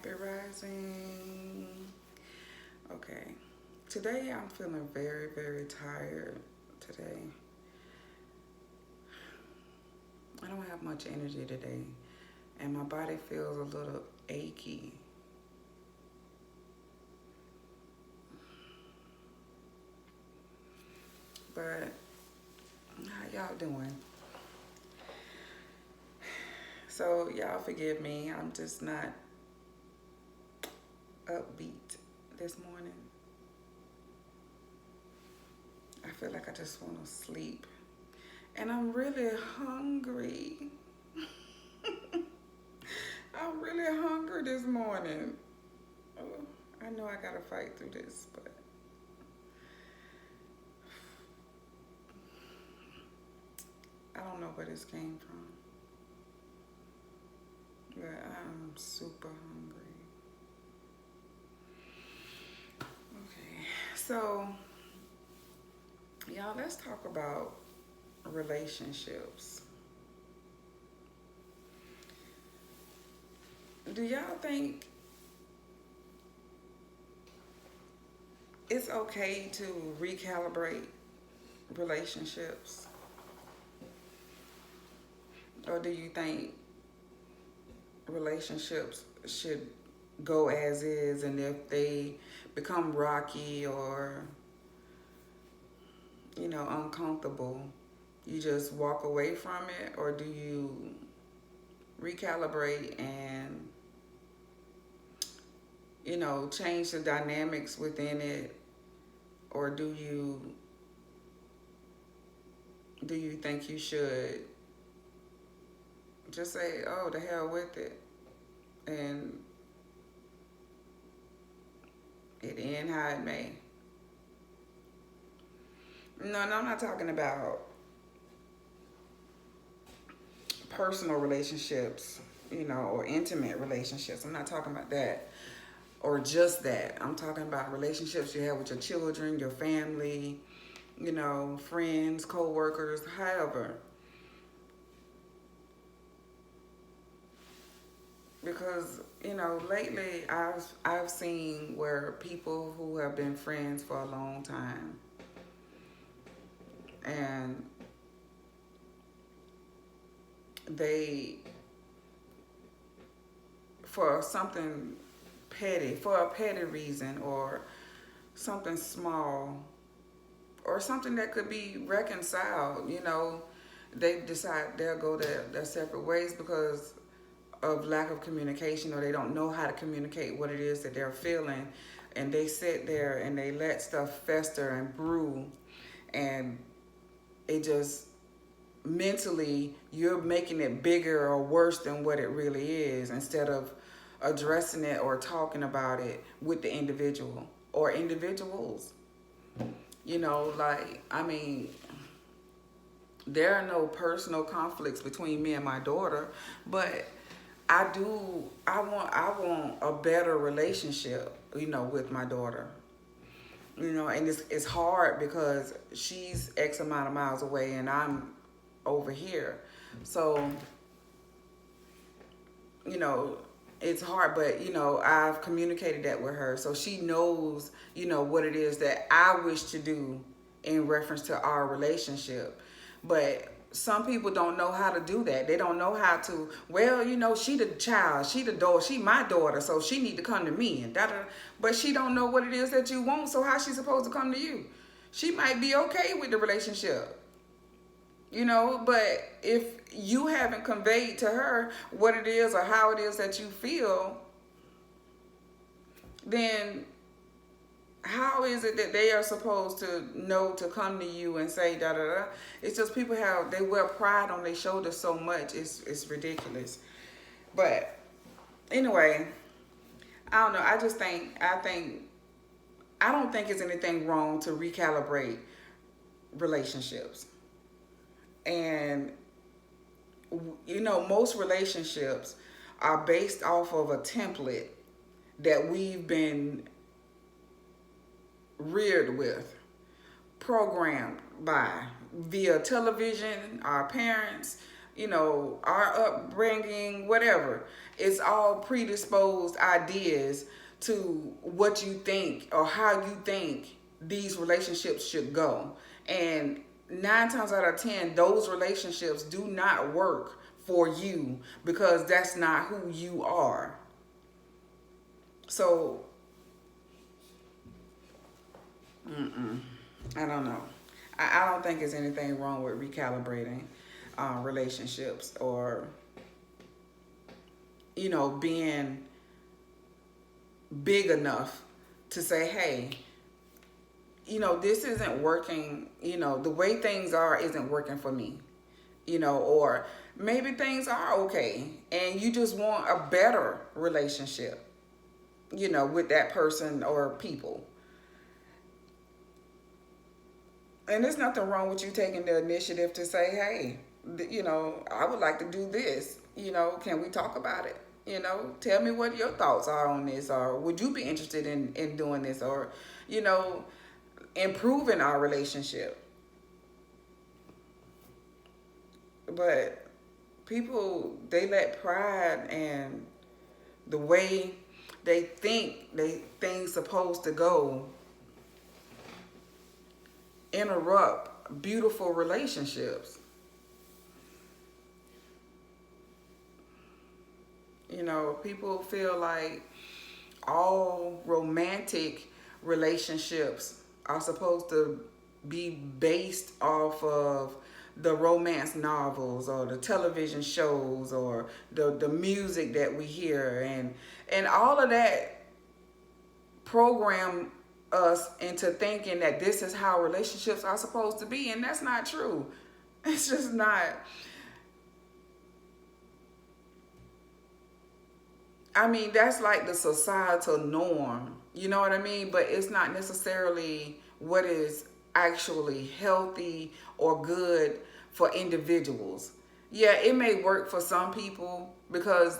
Happy rising. Okay. Today I'm feeling very, very tired today. I don't have much energy today, and my body feels a little achy. But how y'all doing? So y'all forgive me. I'm just not upbeat this morning. I feel like I just want to sleep. And I'm really hungry. I'm really hungry this morning. Oh, I know I gotta fight through this, but I don't know where this came from. But I'm super hungry. Okay, so y'all, let's talk about relationships. Do y'all think it's okay to recalibrate relationships? Or do you think relationships should go as is, and if they become rocky or, uncomfortable, you just walk away from it? Or do you recalibrate and, change the dynamics within it? Or do you think you should just say, oh, the hell with it, and it end how it may? No, I'm not talking about personal relationships, or intimate relationships. I'm not talking about that, or just that. I'm talking about relationships you have with your children, your family, friends, co-workers, however. Because, lately I've seen where people who have been friends for a long time, and they, for something petty, for a petty reason, or something small, or something that could be reconciled, they decide they'll go their separate ways because of lack of communication, or they don't know how to communicate what it is that they're feeling, and they sit there and they let stuff fester and brew, and it just, mentally, you're making it bigger or worse than what it really is, instead of addressing it or talking about it with the individual or individuals. There are no personal conflicts between me and my daughter, but I want a better relationship, with my daughter. And it's hard because she's X amount of miles away and I'm over here. So, you know, it's hard, but, I've communicated that with her. So she knows, what it is that I wish to do in reference to our relationship. But some people don't know how to do that. They don't know how to, well, she the child, she the daughter, she my daughter, so she need to come to me and da-da. But she don't know what it is that you want, so how's she supposed to come to you? She might be okay with the relationship, but if you haven't conveyed to her what it is or how it is that you feel, then how is it that they are supposed to know to come to you and say da da da? It's just people they wear pride on their shoulders so much. It's ridiculous. But anyway, I don't know. I don't think it's anything wrong to recalibrate relationships. And most relationships are based off of a template that we've been reared with, programmed by, via television, our parents, our upbringing, whatever. It's all predisposed ideas to what you think or how you think these relationships should go. And 9 times out of 10, those relationships do not work for you because that's not who you are. So, I don't know. I don't think there's anything wrong with recalibrating relationships, or being big enough to say, hey, this isn't working. The way things are isn't working for me. Or maybe things are okay and you just want a better relationship, with that person or people. And there's nothing wrong with you taking the initiative to say, hey, I would like to do this. Can we talk about it? Tell me what your thoughts are on this, or would you be interested in doing this, or, improving our relationship. But people, they let pride and the way they think things supposed to go interrupt beautiful relationships. People feel like all romantic relationships are supposed to be based off of the romance novels or the television shows or the music that we hear, and all of that program us into thinking that this is how relationships are supposed to be, and that's not true. It's just not. I mean, that's like the societal norm, you know what I mean? But it's not necessarily what is actually healthy or good for individuals. Yeah, it may work for some people because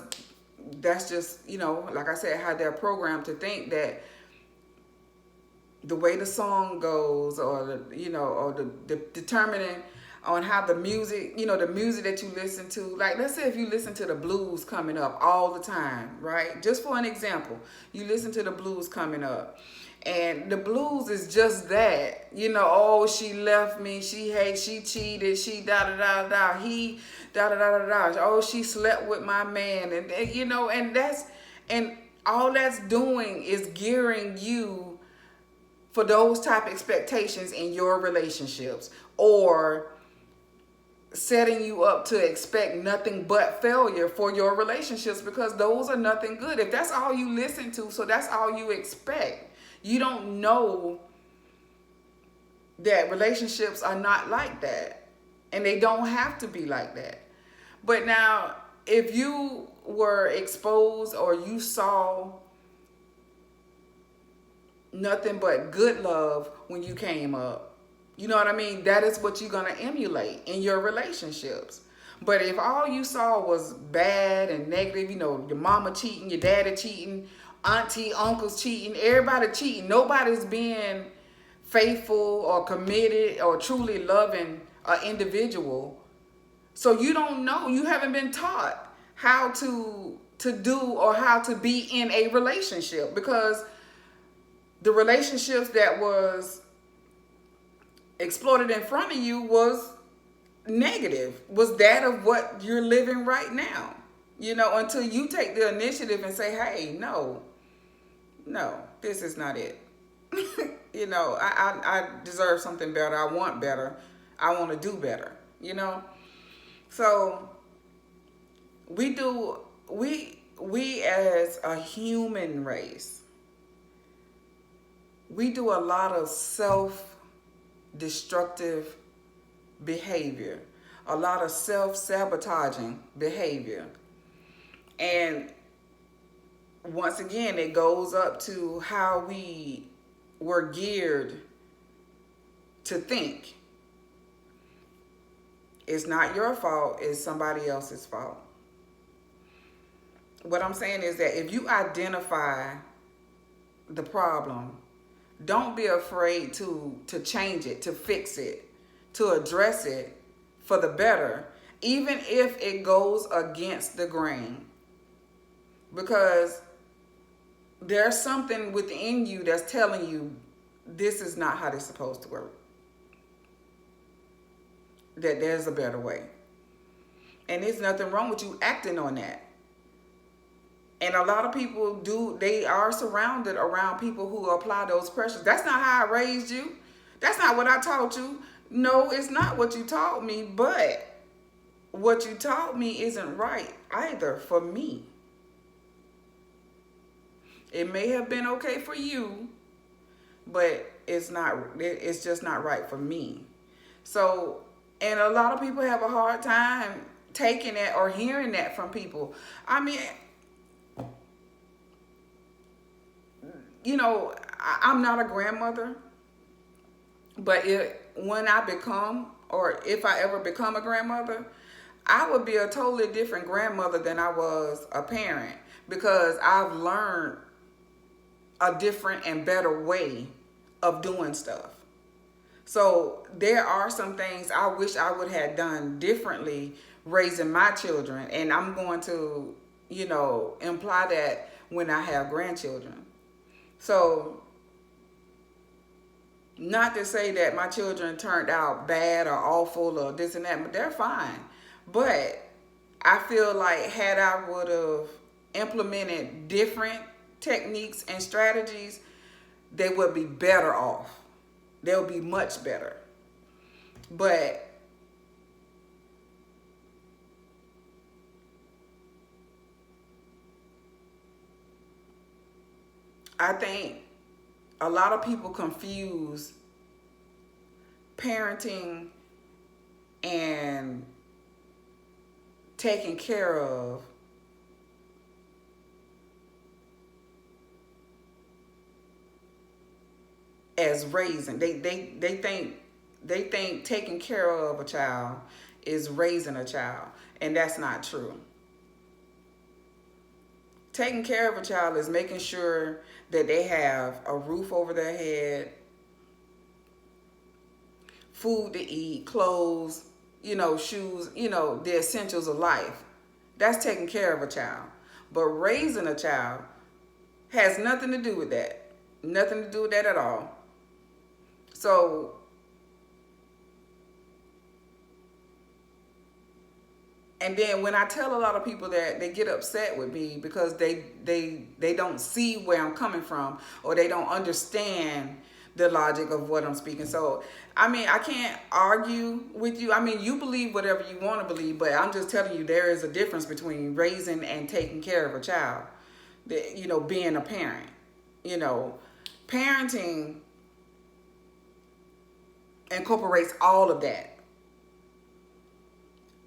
that's just, like I said, how they're programmed to think that the way the song goes, or the determining on how the music, the music that you listen to. Like, let's say if you listen to the blues coming up all the time, right? Just for an example, you listen to the blues coming up, and the blues is just that, oh, she left me, she cheated, she da-da-da-da, he da-da-da-da-da, oh, she slept with my man, and and all that's doing is gearing you for those type of expectations in your relationships, or setting you up to expect nothing but failure for your relationships, because those are nothing good. If that's all you listen to, so that's all you expect, you don't know that relationships are not like that, and they don't have to be like that. But now, if you were exposed or you saw nothing but good love when you came up, you know what I mean? That is what you're going to emulate in your relationships. But if all you saw was bad and negative, your mama cheating, your daddy cheating, auntie, uncles cheating, everybody cheating, nobody's being faithful or committed or truly loving an individual. So you don't know, you haven't been taught how to do or how to be in a relationship, because the relationships that was exploited in front of you was negative, was that of what you're living right now, until you take the initiative and say, hey, no, this is not it. I deserve something better. I want better. I want to do better, So we as a human race, we do a lot of self-destructive behavior, a lot of self-sabotaging behavior. And once again, it goes up to how we were geared to think. It's not your fault, it's somebody else's fault. What I'm saying is that if you identify the problem, don't be afraid to change it, to fix it, to address it for the better, even if it goes against the grain, because there's something within you that's telling you this is not how it's supposed to work, that there's a better way. And there's nothing wrong with you acting on that. And a lot of people they are surrounded around people who apply those pressures. That's not how I raised you. That's not what I taught you. No, it's not what you taught me, but what you taught me isn't right either for me. It may have been okay for you, but it's just not right for me. So, and a lot of people have a hard time taking that or hearing that from people. I mean, I'm not a grandmother, but when I become, or if I ever become a grandmother, I would be a totally different grandmother than I was a parent, because I've learned a different and better way of doing stuff. So there are some things I wish I would have done differently raising my children, and I'm going to, imply that when I have grandchildren. So, not to say that my children turned out bad or awful or this and that, but they're fine. But I feel like had I would have implemented different techniques and strategies, they would be better off. They'll be much better. But I think a lot of people confuse parenting and taking care of as raising. They think taking care of a child is raising a child, and that's not true. Taking care of a child is making sure that they have a roof over their head, food to eat, clothes, shoes, the essentials of life. That's taking care of a child. But raising a child has nothing to do with that. Nothing to do with that at all. So, and then when I tell a lot of people that, they get upset with me because they don't see where I'm coming from, or they don't understand the logic of what I'm speaking. So, I mean, I can't argue with you. I mean, you believe whatever you want to believe, but I'm just telling you there is a difference between raising and taking care of a child. Being a parent. Parenting incorporates all of that.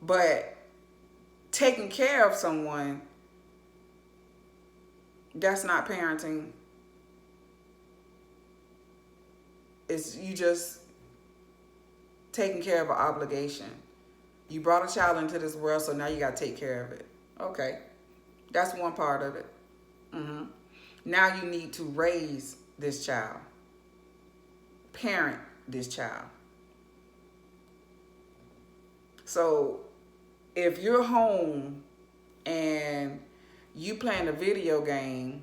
But taking care of someone, that's not parenting. It's you just taking care of an obligation. You brought a child into this world, so now you got to take care of it. Okay. That's one part of it. Now you need to raise this child. Parent this child. So if you're home and you playing a video game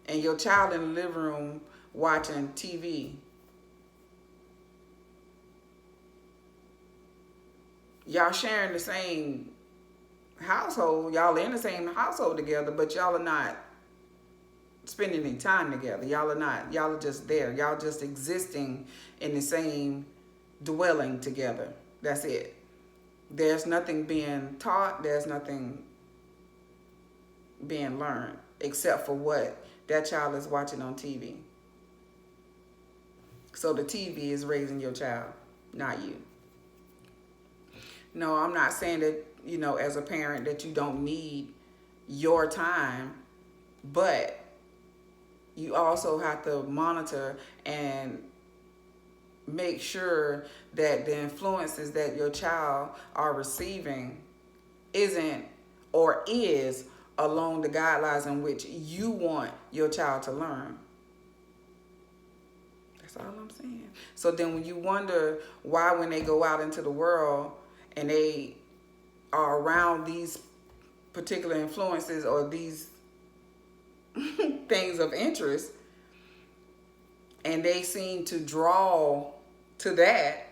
and your child in the living room watching TV, y'all sharing the same household, y'all in the same household together, but y'all are not spending any time together. Y'all are just there. Y'all just existing in the same dwelling together. That's it. There's nothing being taught. There's nothing being learned except for what that child is watching on TV. So the TV is raising your child, not you. No, I'm not saying that, as a parent that you don't need your time, but you also have to monitor and make sure that the influences that your child are receiving isn't or is along the guidelines in which you want your child to learn. That's all I'm saying. So then when you wonder why when they go out into the world and they are around these particular influences or these things of interest, and they seem to draw to that,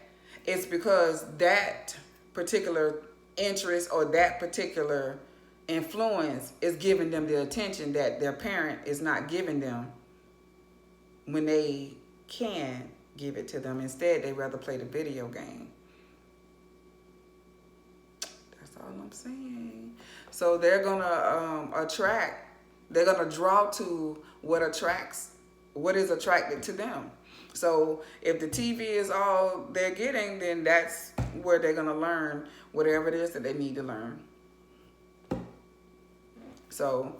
it's because that particular interest or that particular influence is giving them the attention that their parent is not giving them when they can give it to them. Instead, they rather play the video game. That's all I'm saying. So they're gonna they're gonna draw to what is attracted to them. So if the TV is all they're getting, then that's where they're gonna learn whatever it is that they need to learn. So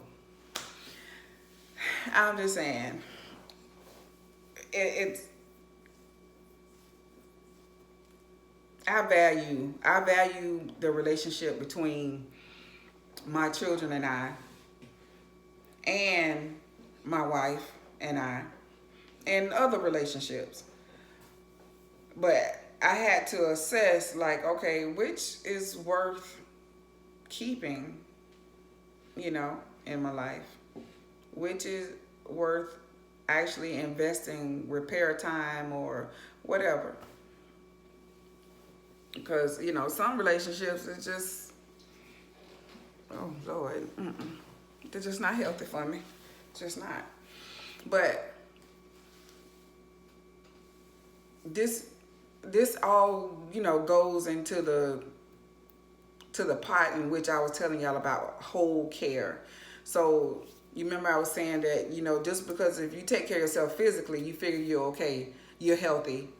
I'm just saying, I value the relationship between my children and my wife and and other relationships. But I had to assess, like, okay, which is worth keeping, in my life, which is worth actually investing repair time or whatever. Because, some relationships is just, oh Lord, they're just not healthy for me. Just not. But this all, goes into the pot in which I was telling y'all about whole care. So you remember I was saying that, just because if you take care of yourself physically, you figure you're okay, you're healthy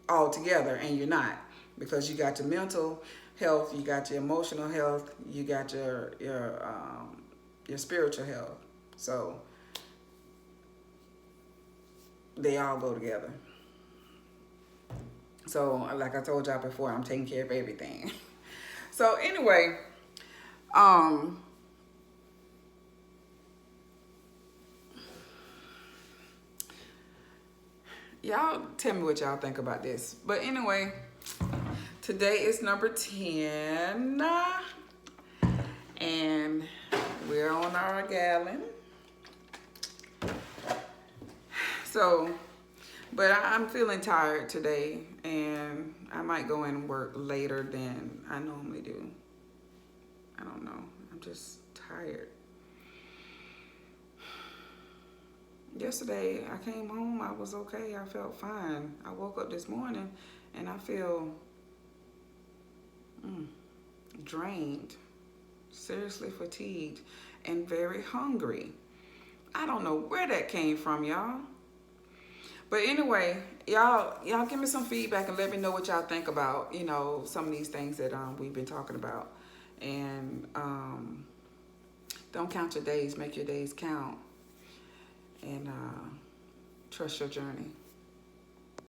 altogether, and you're not. Because you got your mental health, you got your emotional health, you got your spiritual health. So they all go together. So like I told y'all before, I'm taking care of everything. So anyway, y'all tell me what y'all think about this. But anyway, today is number 10. And we're on our gallon. So, but I'm feeling tired today, and I might go and work later than I normally do. I don't know. I'm just tired. Yesterday, I came home. I was okay. I felt fine. I woke up this morning, and I feel drained, seriously fatigued, and very hungry. I don't know where that came from, y'all. But anyway, y'all give me some feedback and let me know what y'all think about, some of these things that we've been talking about. And don't count your days, make your days count. And trust your journey.